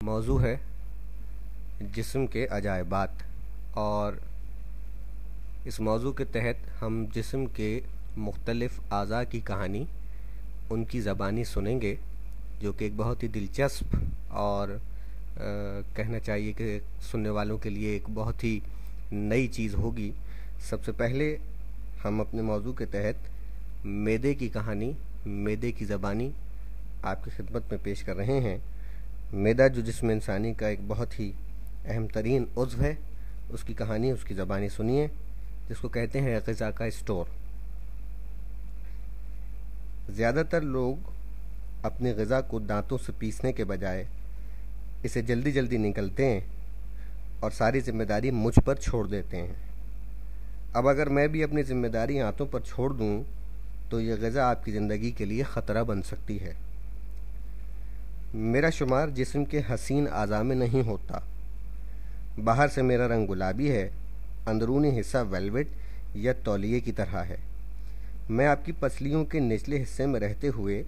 موضوع ہے جسم کے عجائبات، اور اس موضوع کے تحت ہم جسم کے مختلف اعضاء کی کہانی ان کی زبانی سنیں گے، جو کہ ایک بہت ہی دلچسپ اور کہنا چاہیے کہ سننے والوں کے لیے ایک بہت ہی نئی چیز ہوگی۔ سب سے پہلے ہم اپنے موضوع کے تحت معدے کی کہانی، معدے کی زبانی آپ کی خدمت میں پیش کر رہے ہیں۔ معدہ جو جسم انسانی کا ایک بہت ہی اہم ترین عضو ہے، اس کی کہانی، اس کی زبانی سنیے، جس کو کہتے ہیں غذا کا اسٹور۔ زیادہ تر لوگ اپنی غذا کو دانتوں سے پیسنے کے بجائے اسے جلدی جلدی نگلتے ہیں اور ساری ذمہ داری مجھ پر چھوڑ دیتے ہیں۔ اب اگر میں بھی اپنی ذمہ داری ہاتھوں پر چھوڑ دوں تو یہ غذا آپ کی زندگی کے لیے خطرہ بن سکتی ہے۔ میرا شمار جسم کے حسین اعضاء میں نہیں ہوتا۔ باہر سے میرا رنگ گلابی ہے، اندرونی حصہ ویلویٹ یا تولیے کی طرح ہے۔ میں آپ کی پسلیوں کے نچلے حصے میں رہتے ہوئے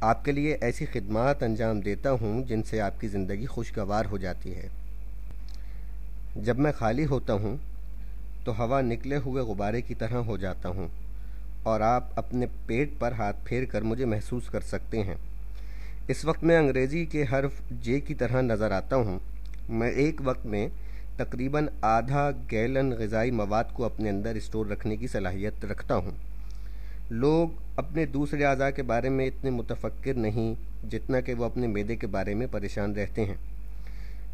آپ کے لیے ایسی خدمات انجام دیتا ہوں جن سے آپ کی زندگی خوشگوار ہو جاتی ہے۔ جب میں خالی ہوتا ہوں تو ہوا نکلے ہوئے غبارے کی طرح ہو جاتا ہوں، اور آپ اپنے پیٹ پر ہاتھ پھیر کر مجھے محسوس کر سکتے ہیں۔ اس وقت میں انگریزی کے حرف جے کی طرح نظر آتا ہوں۔ میں ایک وقت میں تقریباً آدھا گیلن غذائی مواد کو اپنے اندر اسٹور رکھنے کی صلاحیت رکھتا ہوں۔ لوگ اپنے دوسرے اعضاء کے بارے میں اتنے متفکر نہیں جتنا کہ وہ اپنے معدے کے بارے میں پریشان رہتے ہیں۔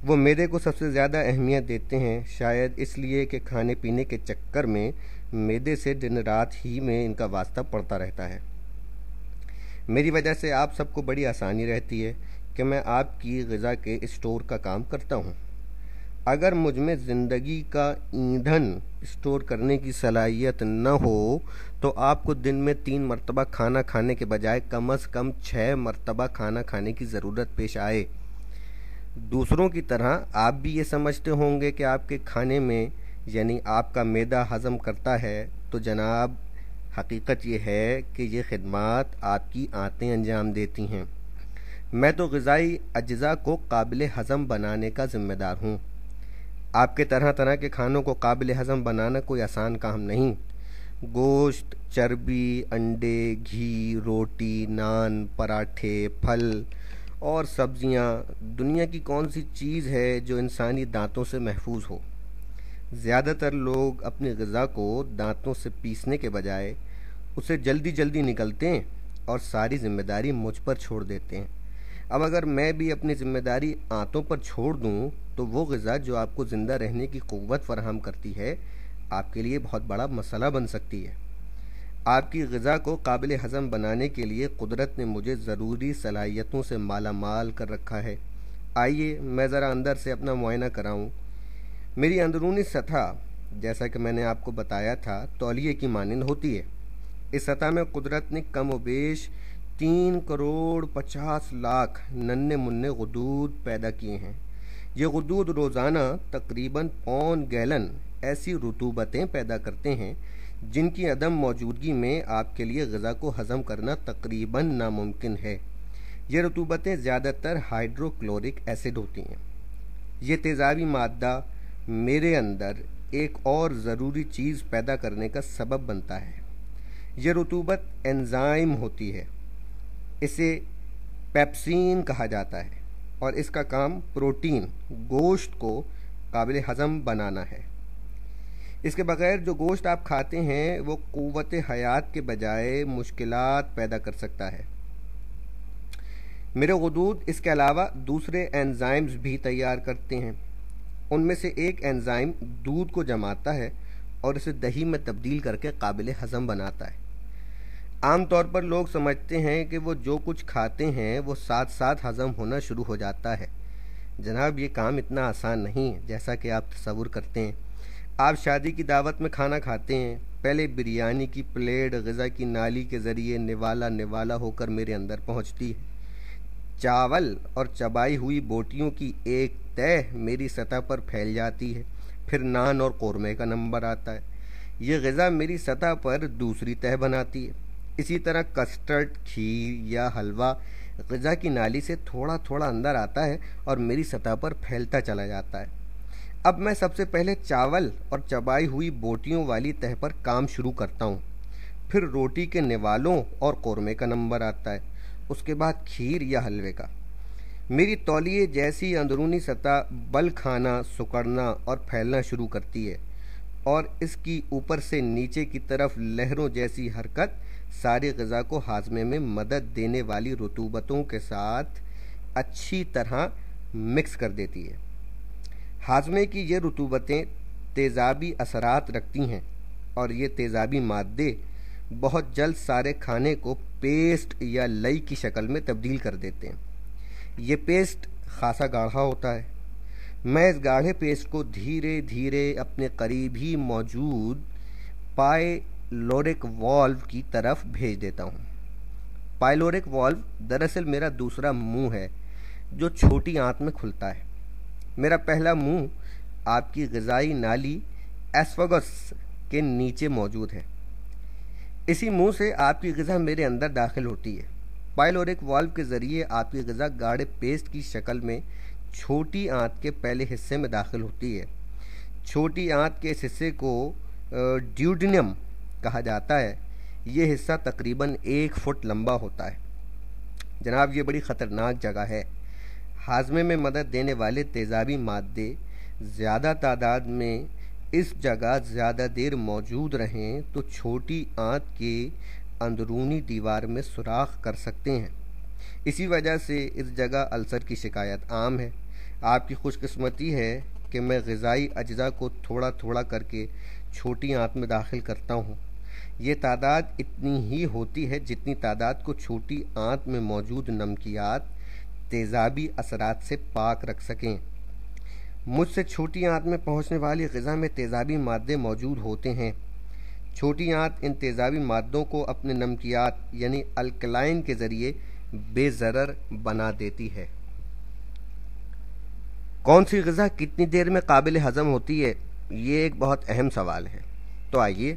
وہ معدے کو سب سے زیادہ اہمیت دیتے ہیں، شاید اس لیے کہ کھانے پینے کے چکر میں معدے سے دن رات ہی میں ان کا واسطہ پڑتا رہتا ہے۔ میری وجہ سے آپ سب کو بڑی آسانی رہتی ہے کہ میں آپ کی غذا کے اسٹور کا کام کرتا ہوں۔ اگر مجھ میں زندگی کا ایندھن اسٹور کرنے کی صلاحیت نہ ہو تو آپ کو دن میں 3 مرتبہ کھانا کھانے کے بجائے کم از کم 6 مرتبہ کھانا کھانے کی ضرورت پیش آئے۔ دوسروں کی طرح آپ بھی یہ سمجھتے ہوں گے کہ آپ کے کھانے میں یعنی آپ کا معدہ ہضم کرتا ہے، تو جناب حقیقت یہ ہے کہ یہ خدمات آپ کی آنتیں انجام دیتی ہیں۔ میں تو غذائی اجزاء کو قابل ہضم بنانے کا ذمہ دار ہوں۔ آپ کے طرح طرح کے کھانوں کو قابل ہضم بنانا کوئی آسان کام نہیں۔ گوشت، چربی، انڈے، گھی، روٹی، نان، پراٹھے، پھل اور سبزیاں، دنیا کی کون سی چیز ہے جو انسانی دانتوں سے محفوظ ہو؟ زیادہ تر لوگ اپنی غذا کو دانتوں سے پیسنے کے بجائے اسے جلدی جلدی نگلتے ہیں اور ساری ذمہ داری مجھ پر چھوڑ دیتے ہیں۔ اب اگر میں بھی اپنی ذمہ داری آنتوں پر چھوڑ دوں تو وہ غذا جو آپ کو زندہ رہنے کی قوت فراہم کرتی ہے آپ کے لیے بہت بڑا مسئلہ بن سکتی ہے۔ آپ کی غذا کو قابل ہضم بنانے کے لیے قدرت نے مجھے ضروری صلاحیتوں سے مالا مال کر رکھا ہے۔ آئیے میں ذرا اندر سے اپنا معائنہ کراؤں۔ میری اندرونی سطح، جیسا کہ میں نے آپ کو بتایا تھا، تولیے کی مانند ہوتی ہے۔ اس سطح میں قدرت نے کم و بیش 3,50,00,000 ننھے منھے غدود پیدا کیے ہیں۔ یہ غدود روزانہ تقریباً 1 گیلن ایسی رطوبتیں پیدا کرتے ہیں جن کی عدم موجودگی میں آپ کے لیے غذا کو ہضم کرنا تقریباً ناممکن ہے۔ یہ رطوبتیں زیادہ تر ہائیڈروکلورک ایسڈ ہوتی ہیں۔ یہ تیزابی مادہ میرے اندر ایک اور ضروری چیز پیدا کرنے کا سبب بنتا ہے۔ یہ رطوبت انزائم ہوتی ہے، اسے پیپسین کہا جاتا ہے، اور اس کا کام پروٹین، گوشت کو قابل ہضم بنانا ہے۔ اس کے بغیر جو گوشت آپ کھاتے ہیں وہ قوت حیات کے بجائے مشکلات پیدا کر سکتا ہے۔ میرے غدود اس کے علاوہ دوسرے انزائمز بھی تیار کرتے ہیں۔ ان میں سے ایک انزائم دودھ کو جماتا ہے اور اسے دہی میں تبدیل کر کے قابل ہضم بناتا ہے۔ عام طور پر لوگ سمجھتے ہیں کہ وہ جو کچھ کھاتے ہیں وہ ساتھ ساتھ ہضم ہونا شروع ہو جاتا ہے۔ جناب یہ کام اتنا آسان نہیں جیسا کہ آپ تصور کرتے ہیں۔ آپ شادی کی دعوت میں کھانا کھاتے ہیں، پہلے بریانی کی پلیٹ غذا کی نالی کے ذریعے نوالا نوالا ہو کر میرے اندر پہنچتی ہے۔ چاول اور چبائی ہوئی بوٹیوں کی ایک تہہ میری سطح پر پھیل جاتی ہے، پھر نان اور قورمے کا نمبر آتا ہے۔ یہ غذا میری سطح پر دوسری تہہ بناتی ہے۔ اسی طرح کسٹرڈ، کھیر یا حلوہ غذا کی نالی سے تھوڑا تھوڑا اندر آتا ہے اور میری سطح پر پھیلتا چلا جاتا ہے۔ اب میں سب سے پہلے چاول اور چبائی ہوئی بوٹیوں والی تہہ پر کام شروع کرتا ہوں، پھر روٹی کے نوالوں اور قورمے کا نمبر آتا ہے، اس کے بعد کھیر یا حلوے کا۔ میری تولیے جیسی اندرونی سطح بل کھانا، سکڑنا اور پھیلنا شروع کرتی ہے، اور اس کی اوپر سے نیچے کی طرف لہروں جیسی حرکت ساری غذا کو ہاضمے میں مدد دینے والی رطوبتوں کے ساتھ اچھی طرح مکس کر دیتی ہے۔ ہاضمے کی یہ رطوبتیں تیزابی اثرات رکھتی ہیں، اور یہ تیزابی مادے بہت جلد سارے کھانے کو پیسٹ یا لئی کی شکل میں تبدیل کر دیتے ہیں۔ یہ پیسٹ خاصا گاڑھا ہوتا ہے۔ میں اس گاڑھے پیسٹ کو دھیرے دھیرے اپنے قریب ہی موجود پائلورک والو کی طرف بھیج دیتا ہوں۔ پائلورک والو دراصل میرا دوسرا منہ ہے جو چھوٹی آنت میں کھلتا ہے۔ میرا پہلا منہ آپ کی غذائی نالی ایسفگس کے نیچے موجود ہے۔ اسی منہ سے آپ کی غذا میرے اندر داخل ہوتی ہے۔ پائلورک والو کے ذریعے آپ کی غذا گاڑھے پیسٹ کی شکل میں چھوٹی آنت کے پہلے حصے میں داخل ہوتی ہے۔ چھوٹی آنت کے اس حصے کو ڈیوڈینم کہا جاتا ہے۔ یہ حصہ تقریباً 1 فٹ لمبا ہوتا ہے۔ جناب، یہ بڑی خطرناک جگہ ہے۔ ہاضمے میں مدد دینے والے تیزابی مادے زیادہ تعداد میں اس جگہ زیادہ دیر موجود رہیں تو چھوٹی آنت کے اندرونی دیوار میں سوراخ کر سکتے ہیں۔ اسی وجہ سے اس جگہ السر کی شکایت عام ہے۔ آپ کی خوش قسمتی ہے کہ میں غذائی اجزاء کو تھوڑا تھوڑا کر کے چھوٹی آنت میں داخل کرتا ہوں۔ یہ تعداد اتنی ہی ہوتی ہے جتنی تعداد کو چھوٹی آنت میں موجود نمکیات تیزابی اثرات سے پاک رکھ سکیں۔ مجھ سے چھوٹی آنت میں پہنچنے والی غذا میں تیزابی مادے موجود ہوتے ہیں۔ چھوٹی آنت ان تیزابی مادوں کو اپنے نمکیات یعنی الکلائن کے ذریعے بے ضرر بنا دیتی ہے۔ کون سی غذا کتنی دیر میں قابل ہضم ہوتی ہے؟ یہ ایک بہت اہم سوال ہے۔ تو آئیے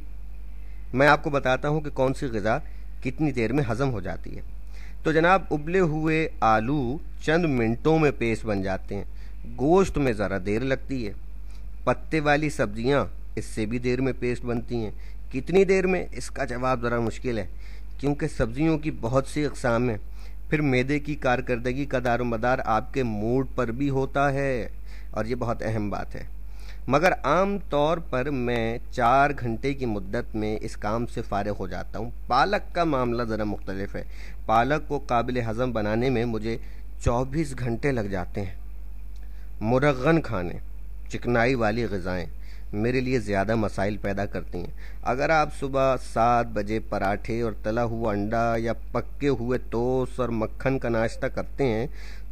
میں آپ کو بتاتا ہوں کہ کون سی غذا کتنی دیر میں ہضم ہو جاتی ہے۔ تو جناب، ابلے ہوئے آلو چند منٹوں میں پیسٹ بن جاتے ہیں۔ گوشت میں ذرا دیر لگتی ہے۔ پتے والی سبزیاں اس سے بھی دیر میں پیسٹ بنتی ہیں۔ کتنی دیر میں؟ اس کا جواب ذرا مشکل ہے، کیونکہ سبزیوں کی بہت سی اقسام ہیں۔ پھر میدے کی کارکردگی کا دار و مدار آپ کے موڈ پر بھی ہوتا ہے، اور یہ بہت اہم بات ہے۔ مگر عام طور پر میں 4 گھنٹے کی مدت میں اس کام سے فارغ ہو جاتا ہوں۔ پالک کا معاملہ ذرا مختلف ہے۔ پالک کو قابل ہضم بنانے میں مجھے 24 گھنٹے لگ جاتے ہیں۔ مرغن کھانے، چکنائی والی غذائیں میرے لیے زیادہ مسائل پیدا کرتی ہیں۔ اگر آپ صبح 7 بجے پراٹھے اور تلا ہوا انڈا یا پکے ہوئے ٹوسٹ اور مکھن کا ناشتہ کرتے ہیں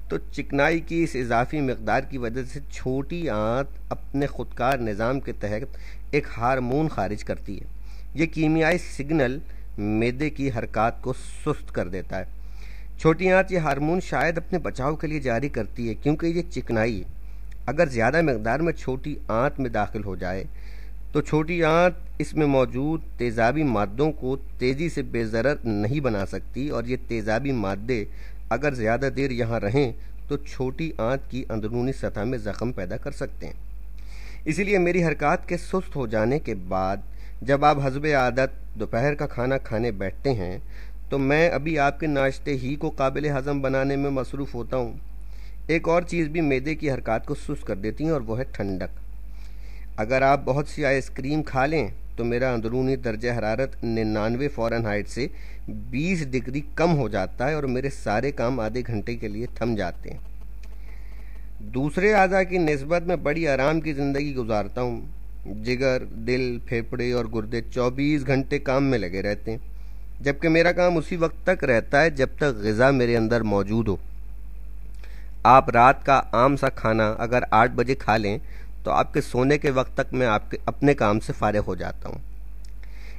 تو چکنائی کی اس اضافی مقدار کی وجہ سے چھوٹی آنت اپنے خودکار نظام کے تحت ایک ہارمون خارج کرتی ہے۔ یہ کیمیائی سگنل معدے کی حرکات کو سست کر دیتا ہے۔ چھوٹی آنت یہ ہارمون شاید اپنے بچاؤ کے لیے جاری کرتی ہے، کیونکہ یہ چکنائی اگر زیادہ مقدار میں چھوٹی آنت میں داخل ہو جائے تو چھوٹی آنت اس میں موجود تیزابی مادوں کو تیزی سے بے ضرر نہیں بنا سکتی، اور یہ تیزابی مادے اگر زیادہ دیر یہاں رہیں تو چھوٹی آنت کی اندرونی سطح میں زخم پیدا کر سکتے ہیں۔ اسی لیے میری حرکات کے سست ہو جانے کے بعد جب آپ حسب عادت دوپہر کا کھانا کھانے بیٹھتے ہیں تو میں ابھی آپ کے ناشتے ہی کو قابل ہضم بنانے میں مصروف ہوتا ہوں۔ ایک اور چیز بھی معدے کی حرکات کو سست کر دیتی ہے، اور وہ ہے ٹھنڈک۔ اگر آپ بہت سی آئس کریم کھا لیں تو میرا اندرونی درجہ حرارت 99 فارنہائٹ سے 20 ڈگری کم ہو جاتا ہے، اور میرے سارے کام آدھے گھنٹے کے لیے تھم جاتے ہیں۔ دوسرے اعضاء کی نسبت میں بڑی آرام کی زندگی گزارتا ہوں۔ جگر، دل، پھیپھڑے اور گردے 24 گھنٹے کام میں لگے رہتے ہیں، جبکہ میرا کام اسی وقت تک رہتا ہے جب تک غذا میرے اندر موجود ہو۔ آپ رات کا عام سا کھانا اگر 8 بجے کھا لیں تو آپ کے سونے کے وقت تک میں اپنے کام سے فارغ ہو جاتا ہوں۔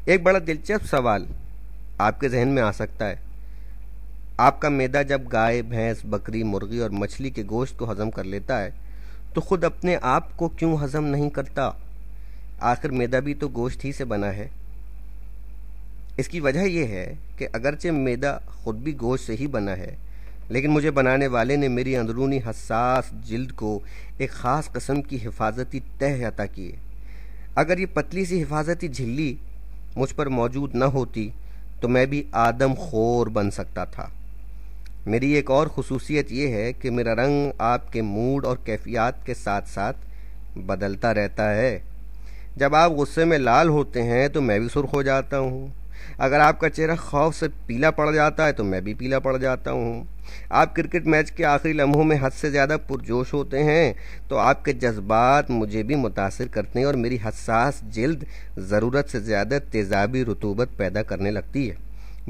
ایک بڑا دلچسپ سوال آپ کے ذہن میں آ سکتا ہے، آپ کا معدہ جب گائے، بھینس، بکری، مرغی اور مچھلی کے گوشت کو ہضم کر لیتا ہے تو خود اپنے آپ کو کیوں ہضم نہیں کرتا؟ آخر معدہ بھی تو گوشت ہی سے بنا ہے۔ اس کی وجہ یہ ہے کہ اگرچہ معدہ خود بھی گوشت سے ہی بنا ہے، لیکن مجھے بنانے والے نے میری اندرونی حساس جلد کو ایک خاص قسم کی حفاظتی تہ عطا کی ہے۔ اگر یہ پتلی سی حفاظتی جھلی مجھ پر موجود نہ ہوتی تو میں بھی آدم خور بن سکتا تھا۔ میری ایک اور خصوصیت یہ ہے کہ میرا رنگ آپ کے موڈ اور کیفیات کے ساتھ ساتھ بدلتا رہتا ہے۔ جب آپ غصے میں لال ہوتے ہیں تو میں بھی سرخ ہو جاتا ہوں۔ اگر آپ کا چہرہ خوف سے پیلا پڑ جاتا ہے تو میں بھی پیلا پڑ جاتا ہوں۔ آپ کرکٹ میچ کے آخری لمحوں میں حد سے زیادہ پرجوش ہوتے ہیں تو آپ کے جذبات مجھے بھی متاثر کرتے ہیں اور میری حساس جلد ضرورت سے زیادہ تیزابی رطوبت پیدا کرنے لگتی ہے۔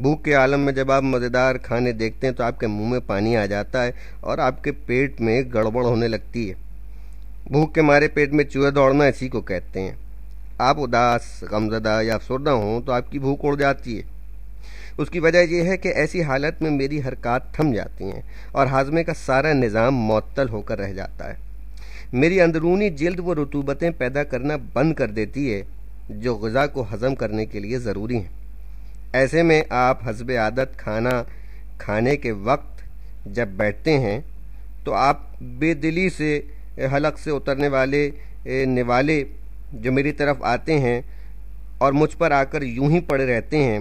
بھوک کے عالم میں جب آپ مزیدار کھانے دیکھتے ہیں تو آپ کے منہ میں پانی آ جاتا ہے اور آپ کے پیٹ میں گڑبڑ ہونے لگتی ہے۔ بھوک کے مارے پیٹ میں چوہے دوڑنا اسی کو کہتے ہیں۔ آپ اداس، غمزدہ یا افسردہ ہوں تو آپ کی بھوک اڑ جاتی ہے۔ اس کی وجہ یہ ہے کہ ایسی حالت میں میری حرکات تھم جاتی ہیں اور ہاضمے کا سارا نظام معطل ہو کر رہ جاتا ہے۔ میری اندرونی جلد وہ رطوبتیں پیدا کرنا بند کر دیتی ہے جو غذا کو ہضم کرنے کے لیے ضروری ہیں۔ ایسے میں آپ حسب عادت کھانا کھانے کے وقت جب بیٹھتے ہیں تو آپ بے دلی سے حلق سے اترنے والے نوالے جو میری طرف آتے ہیں اور مجھ پر آ کر یوں ہی پڑے رہتے ہیں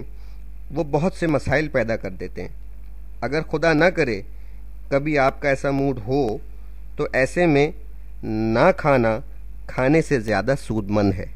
وہ بہت سے مسائل پیدا کر دیتے ہیں۔ اگر خدا نہ کرے کبھی آپ کا ایسا موڈ ہو تو ایسے میں نہ کھانا کھانے سے زیادہ سود مند ہے۔